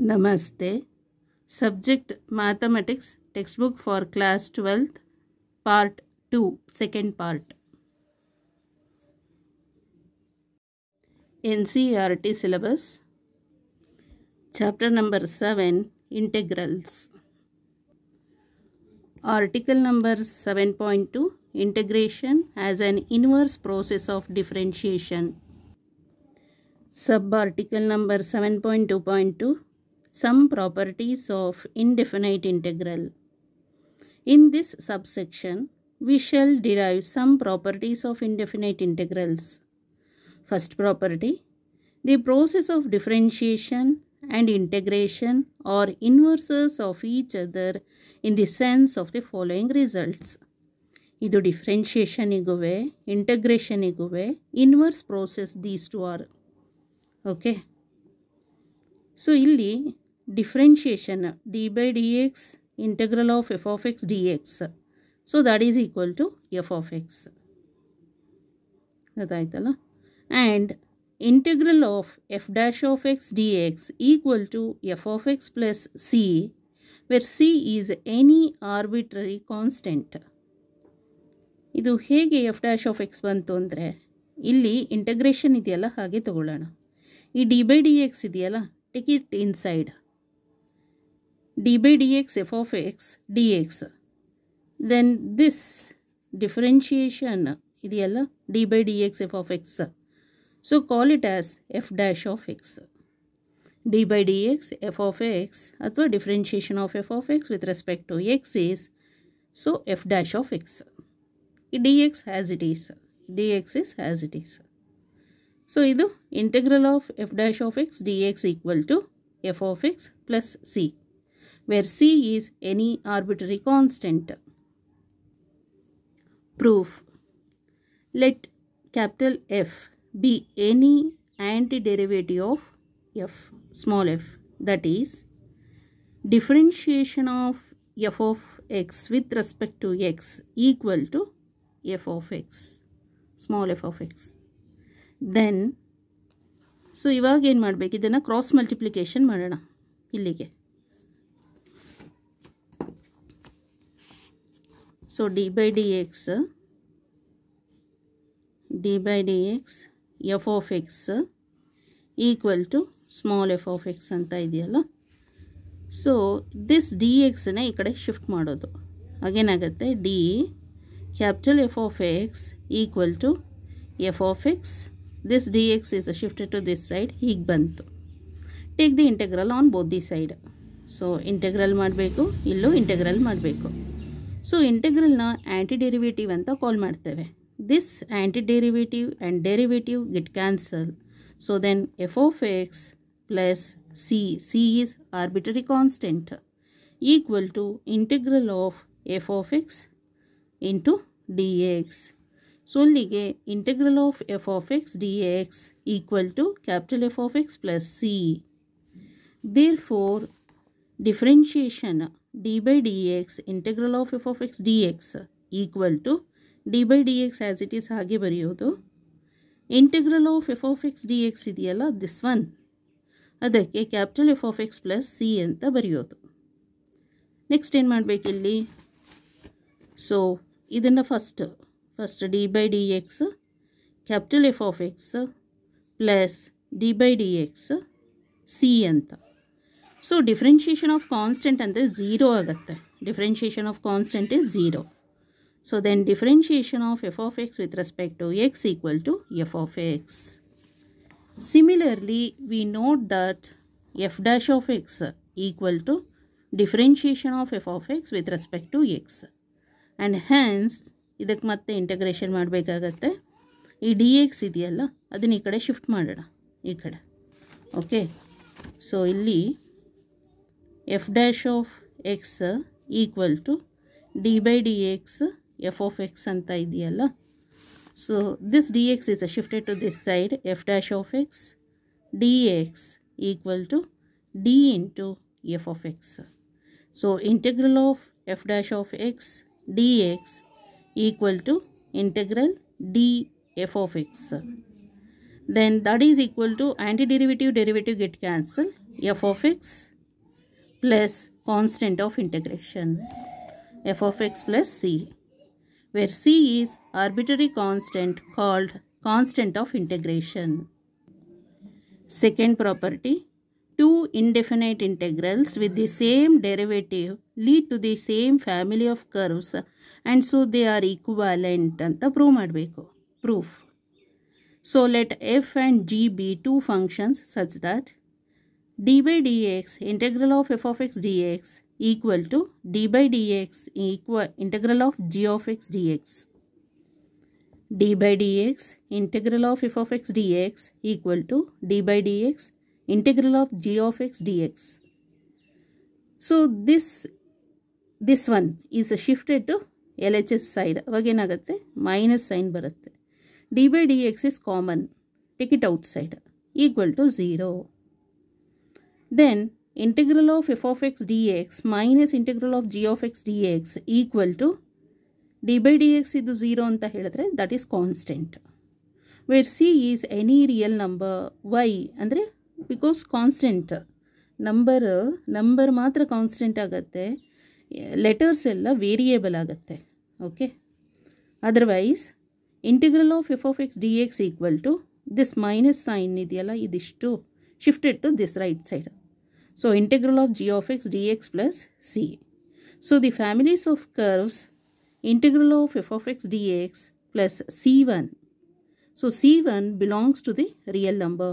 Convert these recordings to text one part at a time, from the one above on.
Namaste. Subject Mathematics textbook for class 12th part 2 second part. NCERT syllabus chapter number 7 integrals. Article number 7.2 integration as an inverse process of differentiation. Subarticle number 7.2.2 some properties of indefinite integral. In this subsection, we shall derive some properties of indefinite integrals. First property, the process of differentiation and integration are inverses of each other in the sense of the following results. ಇದು ಡಿಫ್ರೆನ್ಷಿಯೇಷನಿಗುವೆ ಇಂಟಗ್ರೇಷನಿಗುವೆ inverse process these two are. Okay, so ಇಲ್ಲಿ differentiation d by d x integral of f of x d x, so that is equal to f of x. ಗೊತ್ತಾಯ್ತಲ್ಲ. And integral of f dash of x d x equal to f of x plus c, where c is any arbitrary constant. ಇದು ಹೇಗೆ F dash of X ಬಂತು ಅಂದರೆ, ಇಲ್ಲಿ integration ಇದೆಯಲ್ಲ ಹಾಗೆ ತಗೊಳ್ಳೋಣ. ಈ ಡಿ ಬೈ ಡಿ ಎಕ್ಸ್ ಇದೆಯಲ್ಲ, take it inside. D by d x f of x d x, then this differentiation ಇದೆಯಲ್ಲ d by d x f of x, so call it as f dash of x. D by d x f of x ಅಥವಾ differentiation of f of x with respect to x is so f dash of x. D x as it is, d x is as it is. So ಇದು integral of f dash of x d x equal to f of x plus c, where c is any arbitrary constant. Proof. Let capital f be any antiderivative of f, small f, that is differentiation of f of x with respect to x equal to f of x, small f of x. Then so ಇವಾಗ ಏನು ಮಾಡಬೇಕು, ಇದನ್ನು cross multiplication ಮಾಡೋಣ. ಇಲ್ಲಿಗೆ so d by d x f of x equal to small f of x ಅಂತ ಇದೆಯಲ್ಲ. So this D ಎಕ್ಸನ್ನ ಈ ಕಡೆ ಶಿಫ್ಟ್ ಮಾಡೋದು. ಆಗೇನಾಗುತ್ತೆ, d capital f of x equal to f of x, this d x is shifted to this side. ಹೀಗೆ ಬಂತು. Take the integral on both the side. So integral ಮಾಡಬೇಕು, ಇಲ್ಲೂ integral ಮಾಡಬೇಕು. So ಇಂಟೆಗ್ರಲ್ನ ಆ್ಯಂಟಿ derivative ಅಂತ ಕಾಲ್ ಮಾಡ್ತೇವೆ. This antiderivative and derivative get cancelled. So then f of x plus c is arbitrary constant, equal to integral of f of x into dx. So ಅಲ್ಲಿಗೆ integral of f of x dx equal to capital F of x plus c. Therefore differentiation d by dx integral of f of x dx equal to D by d x as it is ಹಾಗೆ ಬರೆಯೋದು. Integral of f of x d x ಇದೆಯಲ್ಲ, this one, ಅದಕ್ಕೆ capital f of x plus C ಅಂತ ಬರೆಯೋದು. Next ಏನು ಮಾಡಬೇಕಿಲ್ಲಿ, so ಇದನ್ನು first D by d X capital f of x plus D by d X C ಅಂತ. So differentiation of constant ಅಂದರೆ zero ಆಗುತ್ತೆ. Differentiation of constant is zero. So then differentiation of f of x with respect to x equal to f of x. Similarly, we note that f dash of x equal to differentiation of f of x with respect to x. And hence, ಇದಕ್ಕೆ ಮತ್ತೆ integration ಮಾಡಬೇಕಾಗತ್ತೆ. ಈ D x ಇದೆಯಲ್ಲ, ಅದನ್ನ ಈ ಕಡೆ shift ಮಾಡೋಣ, ಈ ಕಡೆ. ಓಕೆ, ಸೊ ಇಲ್ಲಿ f dash of x equal to d by d x f of x ಅಂತ ಇದೆಯಲ್ಲ. So this d x is shifted to this side, f dash of x d x equal to d into f of x. So integral of f dash of x d x equal to integral d f of x. then that is equal to antiderivative derivative get cancelled, f of x plus constant of integration, f of x plus c, where c is arbitrary constant called constant of integration. Second property, two indefinite integrals with the same derivative lead to the same family of curves and so they are equivalent anta prove madbeku. Proof. So let f and g be two functions such that d by dx integral of f of x dx equal to d by dx equal integral of g of x dx. d by dx integral of f of x dx equal to d by dx integral of g of x dx. So this one is shifted to LHS side. Avagénagutte minus sign barutte. d by dx is common. Take it outside. Equal to 0. Then integral of f of x dx minus integral of g of x dx equal to d by dx idu 0 anta helidre, that is constant. Where c is any real number, y andre because constant number ಮಾತ್ರ constant ಆಗುತ್ತೆ, letters ಎಲ್ಲ variable ಆಗುತ್ತೆ. Okay, otherwise integral of f of x d x equal to this minus sign ಇದೆಯಲ್ಲ, ಇದಿಷ್ಟು shifted to this right side. So integral of g of x d x plus c. So the families of curves integral of f of x dx plus c1. So c1 belongs to the real number,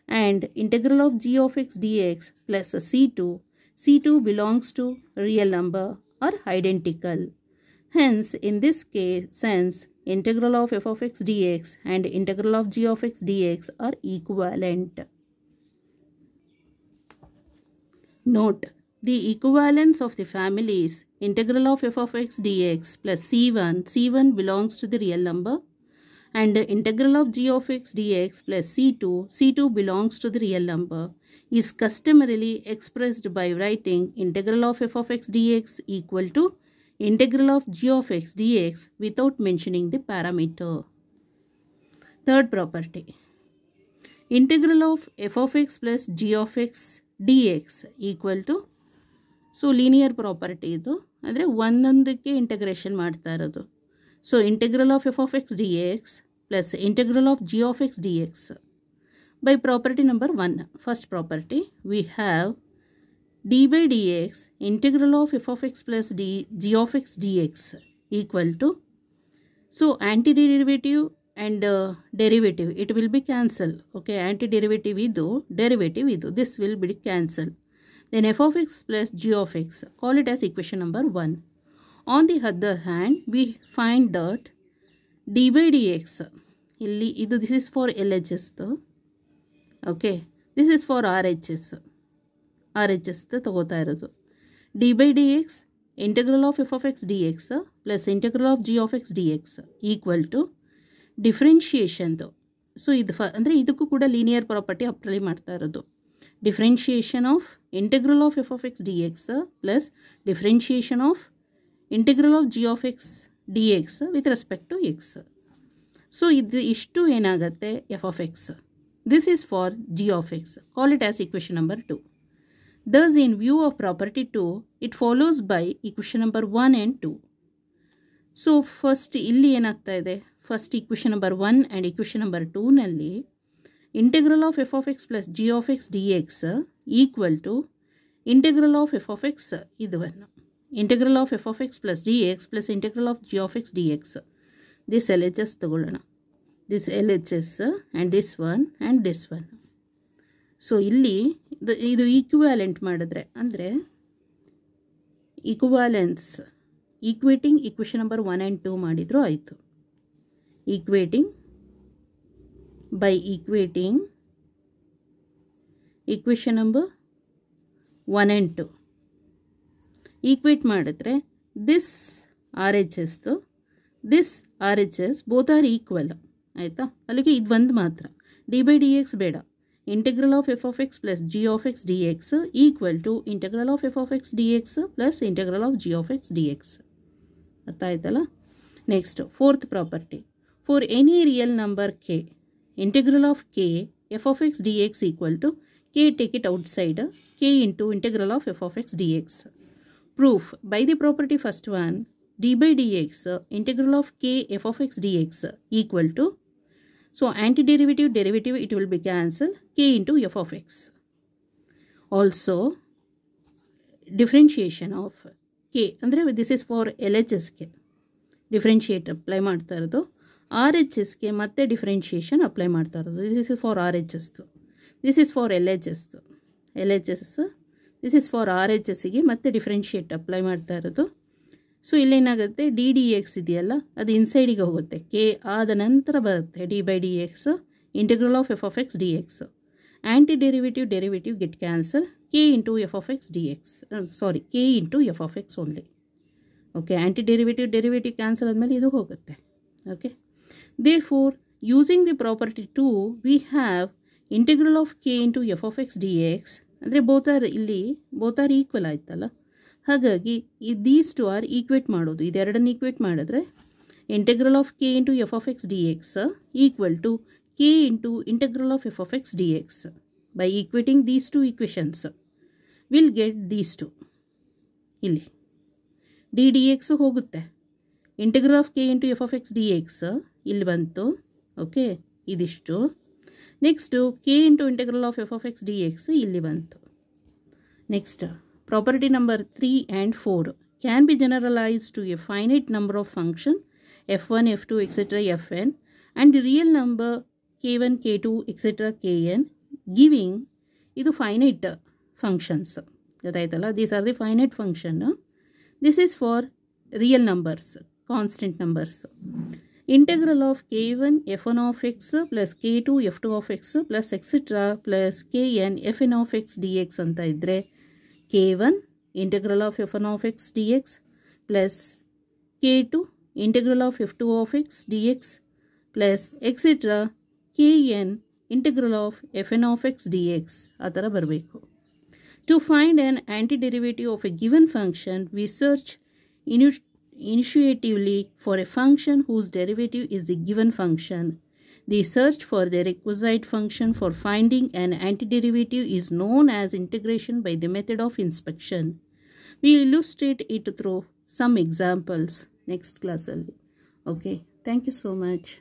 and integral of g of x dx plus c2 belongs to real number are identical. Hence in this case sense integral of f of x dx and integral of g of x dx are equivalent. Note, the equivalence of the families integral of f of x dx plus c1 belongs to the real number, and integral of g of x dx plus c2 belongs to the real number is customarily expressed by writing integral of f of x dx equal to integral of g of x dx without mentioning the parameter. Third property, integral of f of x plus g of x dx equal to, so linear property ಇದು, ಅಂದರೆ ಒಂದೊಂದಕ್ಕೆ integration ಮಾಡ್ತಾ ಇರೋದು. So integral of f of x d x plus integral of g of x d x by property number 1. First property, we have d by d x integral of f of x plus g of x d x equal to, so anti derivative and derivative it will be cancel. Okay, anti derivative ಇದು, derivative ಇದು, this will be cancel. Then f of x plus g of x, call it as equation number 1. On the other hand, we find that d by dx, this is for LHS though. Okay, this is for RHS ತಗೋತಾ ಇರೋದು. d by dx integral of f of x dx plus integral of g of x dx equal to differentiation though. So ಇದು ಅಂದರೆ ಇದಕ್ಕೂ ಕೂಡ linear property apply ಮಾಡ್ತಾ ಇರೋದು. differentiation of integral of f of x dx plus differentiation of integral of g of x dx with respect to x. So ishtu enagutte f of x. This is for g of x. Call it as equation number 2. Thus in view of property 2, it follows by equation number 1 and 2. So first illi enagta ide, first equation number 1 and equation number 2 nalli integral of f of x plus g of x dx equal to integral of f of x idu one, integral of f of x plus dx plus integral of g of x dx. This LHS ತಗೊಳ್ಳೋಣ, this LHS and this one. So ಇಲ್ಲಿ ಇದು equivalent ಮಾಡಿದ್ರೆ ಅಂದರೆ ಈಕ್ವಾಲೆನ್ಸ್ equating equation number 1 and 2 ಮಾಡಿದ್ರು ಆಯಿತು. Equating by equating equation number 1 and 2 equate ಮಾಡಿದ್ರೆ this RHS this RHS both are equal ಆಯಿತಾ. ಅಲ್ಲಿಗೆ ಇದು ಒಂದು ಮಾತ್ರ d by dx ಬೇಡ. integral of f of x plus g of x dx equal to integral of f of x dx plus integral of g of x dx. ಅರ್ಥ ಆಯ್ತಲ್ಲ. Next fourth property, for any real number k integral of k f of x dx equal to k take it outside, k into integral of f of x dx. Proof. By the property first one, d by dx integral of k f of x dx equal to, so antiderivative derivative it will be cancelled, k into f of x. Also differentiation of k andre this is for LHS ಗೆ differentiate apply ಮಾಡ್ತಾ ಇರೋದು, RHS ಗೆ ಮತ್ತೆ differentiation apply ಮಾಡ್ತಾ ಇರೋದು. This is for RHS, this is for LHS, this is for RHS ಗೆ ಮತ್ತೆ differentiate apply ಮಾಡ್ತಾ ಇರೋದು. ಸೊ ಇಲ್ಲೇನಾಗುತ್ತೆ, ಡಿ ಡಿ ಎಕ್ಸ್ ಇದೆಯಲ್ಲ ಅದು ಇನ್ಸೈಡಿಗೆ ಹೋಗುತ್ತೆ, ಕೆ ಆದ ನಂತರ ಬರುತ್ತೆ D by d X integral of f of x d X. Anti derivative get cancel, K into f of x d X, sorry K into f of X only. Okay, anti derivative cancel ಆದಮೇಲೆ ಇದು ಹೋಗುತ್ತೆ. Okay, therefore using the property 2 we have integral of k into f of x d X ಅಂದರೆ both are equal ಆಯ್ತಲ್ಲ. ಹಾಗಾಗಿ these two are equate ಮಾಡೋದು, ಇದೆರಡನ್ನು equate ಮಾಡಿದ್ರೆ integral of k into f of x d x equal to k into integral of f of x d x. By equating these two equations will get these two. ಇಲ್ಲಿ d d x ಹೋಗುತ್ತೆ, integral of k into f of x d x ಇಲ್ಲಿ ಬಂತು. Okay, ಇದಿಷ್ಟು. Next k into integral of f of x d x ಇಲ್ಲಿ ಬಂತು. Next property number 3 and 4 can be generalized to a finite number of function f1, f2, etc. fn and the real number k1, k2, etc. kn giving ಇದು finite functions. ಗೊತ್ತಾಯ್ತಲ್ಲ, these are the finite function. This is for real numbers, constant numbers. Integral of k1 f1 of x plus k2 f2 of x plus etc. plus kn fn of x dx ಅಂತ ಇದ್ರೆ k1 integral of f1 of x dx plus k2 integral of f2 of x dx plus etc. kn integral of fn of x dx ಆ ಥರ ಬರಬೇಕು. To find an antiderivative of a given function, we search initiatively for a function whose derivative is the given function. The search for the requisite function for finding an antiderivative is known as integration by the method of inspection. We illustrate it through some examples next class. Okay, thank you so much.